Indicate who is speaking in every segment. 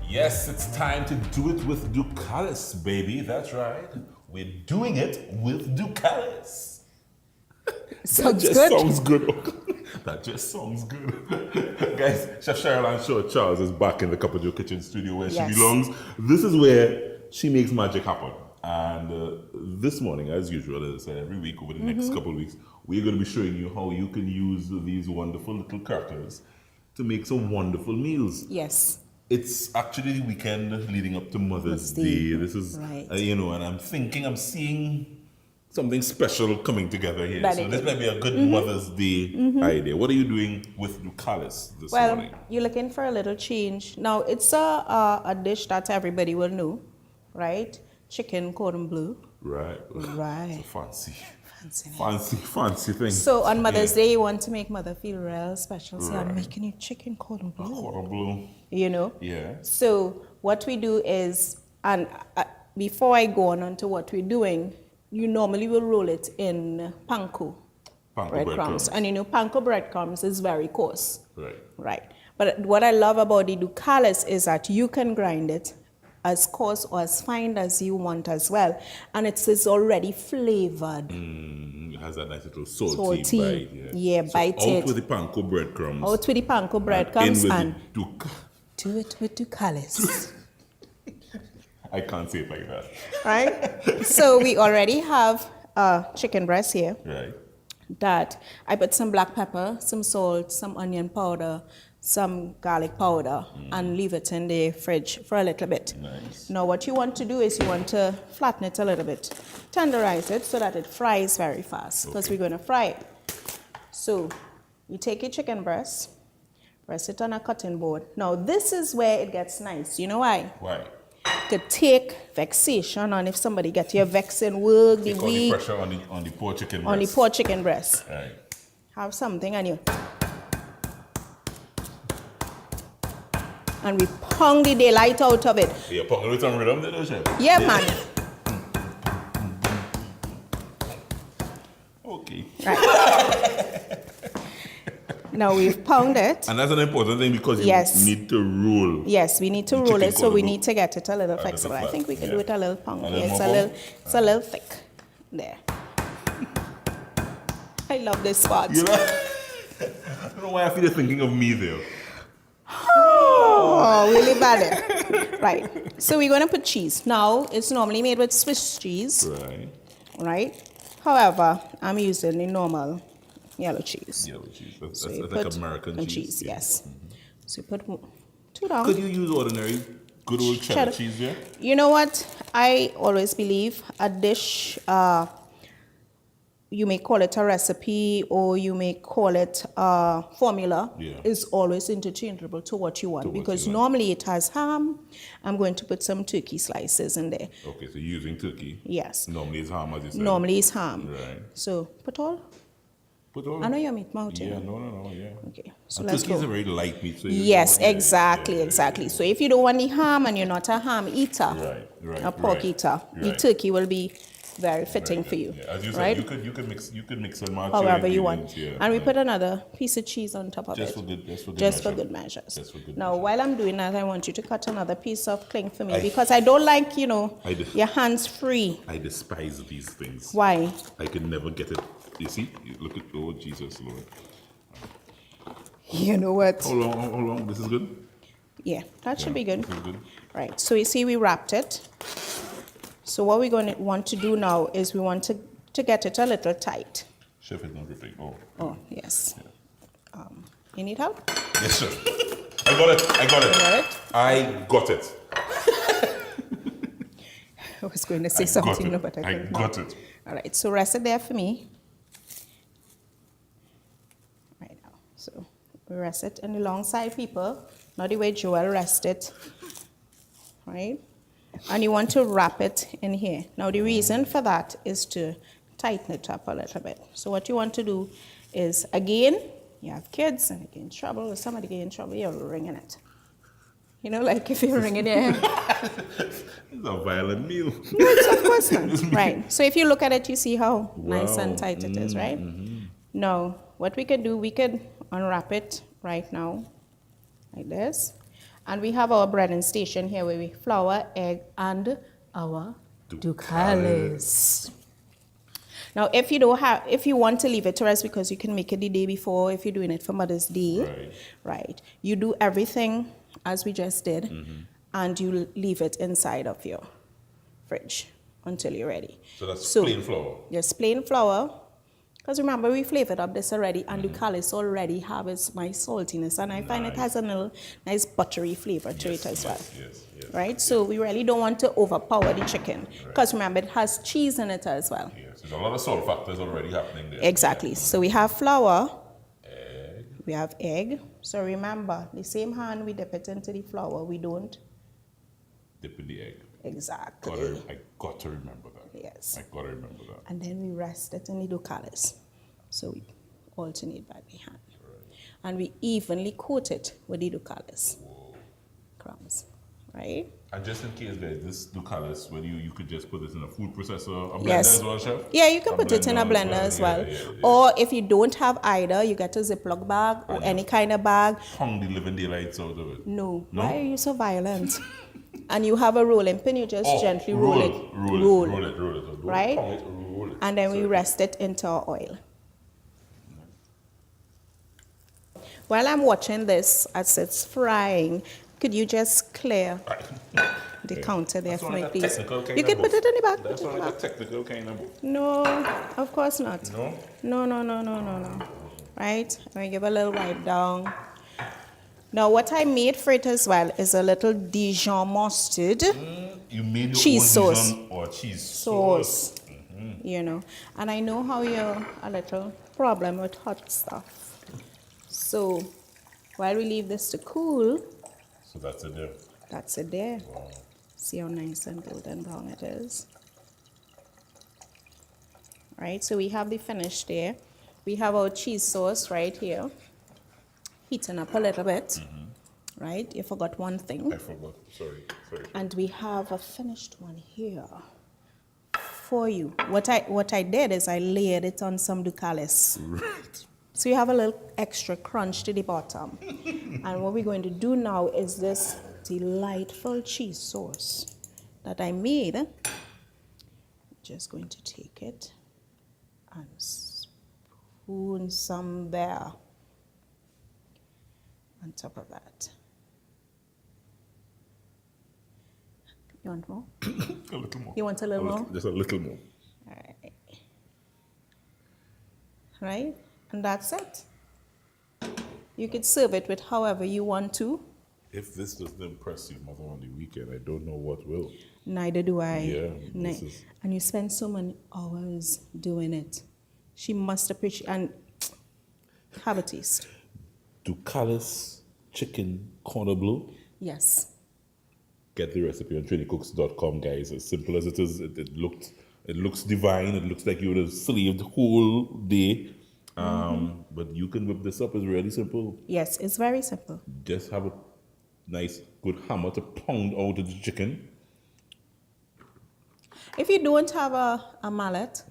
Speaker 1: Yes, it's time to do it with Ducales, baby. That's right. We're doing it with Ducales.
Speaker 2: Sounds
Speaker 1: that just
Speaker 2: good.
Speaker 1: sounds good. That just sounds good. Guys, Chef Cheryl Ann Shortt-Charles is back in the Cup of Joe Kitchen studio where she belongs. This is where she makes magic happen. And this morning, as usual, as I said, every week over the next couple of weeks, we're going to be showing you how you can use these wonderful little crackers to make some wonderful meals.
Speaker 2: Yes.
Speaker 1: It's actually the weekend leading up to Mother's Day. This is,
Speaker 2: right.
Speaker 1: And I'm seeing something special coming together here.
Speaker 2: That
Speaker 1: So this might be a good Mother's Day idea. What are you doing with Ducales this morning?
Speaker 2: Well, you're looking for a little change. Now, it's a dish that everybody will know, right? Chicken cordon bleu.
Speaker 1: Right.
Speaker 2: Right.
Speaker 1: It's a fancy thing.
Speaker 2: So on Mother's Day, you want to make Mother feel real special. So I'm making you chicken cordon bleu.
Speaker 1: Cordon bleu.
Speaker 2: You know?
Speaker 1: Yeah.
Speaker 2: So what we do is, and before I go on to what we're doing, you normally will roll it in panko breadcrumbs. And you know, panko breadcrumbs is very coarse. Right. But what I love about the Ducales is that you can grind it as coarse or as fine as you want as well. And it is already flavored.
Speaker 1: It has that nice little salty bite.
Speaker 2: Yeah,
Speaker 1: so
Speaker 2: bite
Speaker 1: out
Speaker 2: it.
Speaker 1: with the panko breadcrumbs.
Speaker 2: Out with the panko breadcrumbs
Speaker 1: and
Speaker 2: do it with Ducales.
Speaker 1: I can't say it like that.
Speaker 2: Right? So we already have chicken breast here.
Speaker 1: Right.
Speaker 2: That I put some black pepper, some salt, some onion powder, some garlic powder, and leave it in the fridge for a little bit.
Speaker 1: Nice.
Speaker 2: Now what you want to do is you want to flatten it a little bit, tenderize it so that it fries very fast, because we're going to fry it. So you take your chicken breast, rest it on a cutting board. Now this is where it gets nice. You know why?
Speaker 1: Why?
Speaker 2: To take vexation on if somebody get your vexing work the week.
Speaker 1: The pressure on the poor chicken breast.
Speaker 2: On the poor chicken breast.
Speaker 1: Right.
Speaker 2: Have something and you. And we pound the daylight out of it.
Speaker 1: Yeah, pound with some rhythm, don't you?
Speaker 2: Yeah, man.
Speaker 1: Okay.
Speaker 2: Right. Now we've pounded it.
Speaker 1: And that's an important thing because you need to roll.
Speaker 2: Yes, we need to roll it, so we need to get it a little flexible. I think we can do it a little pound. It's a little thick. There. I love this spot.
Speaker 1: You know? I don't know why I feel you're thinking of me there.
Speaker 2: Oh, really bad. Right. So we're going to put cheese. Now, it's normally made with Swiss cheese. Right? However, I'm using the normal yellow cheese.
Speaker 1: Yellow cheese. That's like American cheese.
Speaker 2: Yes. So you put 2 down.
Speaker 1: Could you use ordinary, good old cheddar cheese there?
Speaker 2: You know what? I always believe a dish, you may call it a recipe or you may call it a formula, is always interchangeable to what you want. Because normally it has ham. I'm going to put some turkey slices in there.
Speaker 1: Okay, so using turkey.
Speaker 2: Yes.
Speaker 1: Normally it's ham, as you said.
Speaker 2: Normally it's ham.
Speaker 1: Right.
Speaker 2: So put all. I know your meat mouth.
Speaker 1: Yeah, no, yeah.
Speaker 2: Okay, so
Speaker 1: and
Speaker 2: let's go.
Speaker 1: Turkey is a very light meat. So
Speaker 2: yes, exactly. So if you don't want the ham and you're not a ham eater, a pork eater, the turkey will be very fitting for you.
Speaker 1: Yeah. As you said, you could mix and match
Speaker 2: however you want. And we put another piece of cheese on top of it. Just for good measures. Now, while I'm doing that, I want you to cut another piece of cling for me because I don't like, your hands free.
Speaker 1: I despise these things.
Speaker 2: Why?
Speaker 1: I could never get it. You see? Look at, oh, Jesus, Lord.
Speaker 2: You know what?
Speaker 1: How long? This is good?
Speaker 2: Yeah, that should be good.
Speaker 1: This is good.
Speaker 2: Right, so you see we wrapped it. So what we're going to want to do now is we want to get it a little tight.
Speaker 1: Chef is not ripping.
Speaker 2: Oh, yes. Yeah. You need help?
Speaker 1: Yes, sir. I got it. I got it.
Speaker 2: I was going to say something, but I
Speaker 1: got it.
Speaker 2: All right, so rest it there for me. Right now. So we rest it on the long side, people. Not the way Joel rested. Right? And you want to wrap it in here. Now the reason for that is to tighten it up a little bit. So what you want to do is, again, you have kids and they get in trouble, or somebody get in trouble, you're ringing it. You know, like if you're ringing it.
Speaker 1: It's a violent meal.
Speaker 2: No, it's of course not. Right. So if you look at it, you see how nice and tight it is, right? Now, what we could do, we could unwrap it right now, like this. And we have our breading station here where we flour, egg, and our Ducales. Now, if you want to leave it to rest, because you can make it the day before, if you're doing it for Mother's Day, right? You do everything as we just did, and you leave it inside of your fridge until you're ready.
Speaker 1: So that's plain flour?
Speaker 2: Yes, plain flour. Because remember, we flavored up this already, and Ducales already have its nice saltiness, and I find it has a little nice buttery flavor to it as well.
Speaker 1: Yes.
Speaker 2: Right? So we really don't want to overpower the chicken, because remember, it has cheese in it as well.
Speaker 1: Yes, there's a lot of salt factors already happening there.
Speaker 2: Exactly. So we have flour, we have egg. So remember, the same hand we dip it into the flour, we don't
Speaker 1: dip in the egg.
Speaker 2: Exactly.
Speaker 1: I got to remember that.
Speaker 2: Yes.
Speaker 1: I got to remember that.
Speaker 2: And then we rest it in the Ducales. So we alternate by the hand. And we evenly coat it with the Ducales. Crumbs. Right?
Speaker 1: And just in case, guys, this Ducales, when you could just put this in a food processor, a blender
Speaker 2: Yes.
Speaker 1: as well, Chef?
Speaker 2: Yeah, you can put it in a blender as well. Or if you don't have either, you get a Ziploc bag or any kind of bag.
Speaker 1: Hung the living daylights out of it.
Speaker 2: No. Why are you so violent? And you have a rolling pin, you just gently roll it.
Speaker 1: Roll it.
Speaker 2: Right?
Speaker 1: Roll it.
Speaker 2: And then we rest it into our oil. While I'm watching this as it's frying, could you just clear the counter there for me, please? You can put it in the back.
Speaker 1: That's not like a technical kind of book.
Speaker 2: No, of course not.
Speaker 1: No?
Speaker 2: No. Right? I'm going to give a little wipe down. Now, what I made for it as well is a little Dijon mustard.
Speaker 1: You made your
Speaker 2: cheese
Speaker 1: own
Speaker 2: sauce.
Speaker 1: Dijon or cheese
Speaker 2: sauce. You know, and I know how you're a little problem with hot stuff. So, while we leave this to cool,
Speaker 1: so that's it there.
Speaker 2: That's it there.
Speaker 1: Wow.
Speaker 2: See how nice and golden brown it is. Right, so we have the finish there. We have our cheese sauce right here, heating up a little bit. Right, you forgot one thing.
Speaker 1: I forgot. Sorry.
Speaker 2: And we have a finished one here for you. What I did is I layered it on some Ducales.
Speaker 1: Right.
Speaker 2: So you have a little extra crunch to the bottom. And what we're going to do now is this delightful cheese sauce that I made. Just going to take it and spoon some there on top of that. You want more?
Speaker 1: A little more.
Speaker 2: You want a little more?
Speaker 1: Just a little more.
Speaker 2: All right. Right? And that's it. You could serve it with however you want to.
Speaker 1: If this doesn't impress your mother on the weekend, I don't know what will.
Speaker 2: Neither do I.
Speaker 1: Yeah.
Speaker 2: And you spend so many hours doing it. She must appreciate and have a taste.
Speaker 1: Ducales chicken corner bleu.
Speaker 2: Yes.
Speaker 1: Get the recipe on TriniCooks.com, guys. As simple as it is, it looks divine. It looks like you would have slaved the whole day. But you can whip this up. It's really simple.
Speaker 2: Yes, it's very simple.
Speaker 1: Just have a nice, good hammer to pound out the chicken.
Speaker 2: If you don't have a mallet,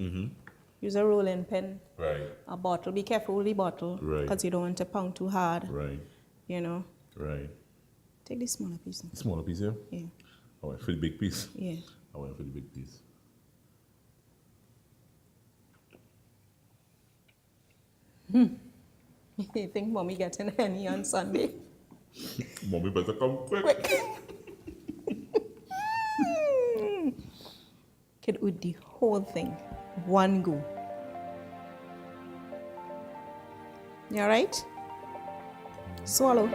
Speaker 2: use a rolling pin.
Speaker 1: Right.
Speaker 2: A bottle. Be careful with the bottle.
Speaker 1: Right.
Speaker 2: Because you don't want to pound too hard.
Speaker 1: Right.
Speaker 2: You know.
Speaker 1: Right.
Speaker 2: Take the smaller piece.
Speaker 1: The smaller piece here?
Speaker 2: Yeah.
Speaker 1: I went for the big piece.
Speaker 2: Yeah.
Speaker 1: I went for the big piece.
Speaker 2: You think mommy getting any on Sunday?
Speaker 1: Mommy better come quick.
Speaker 2: Could eat the whole thing, one go. You alright? Swallow.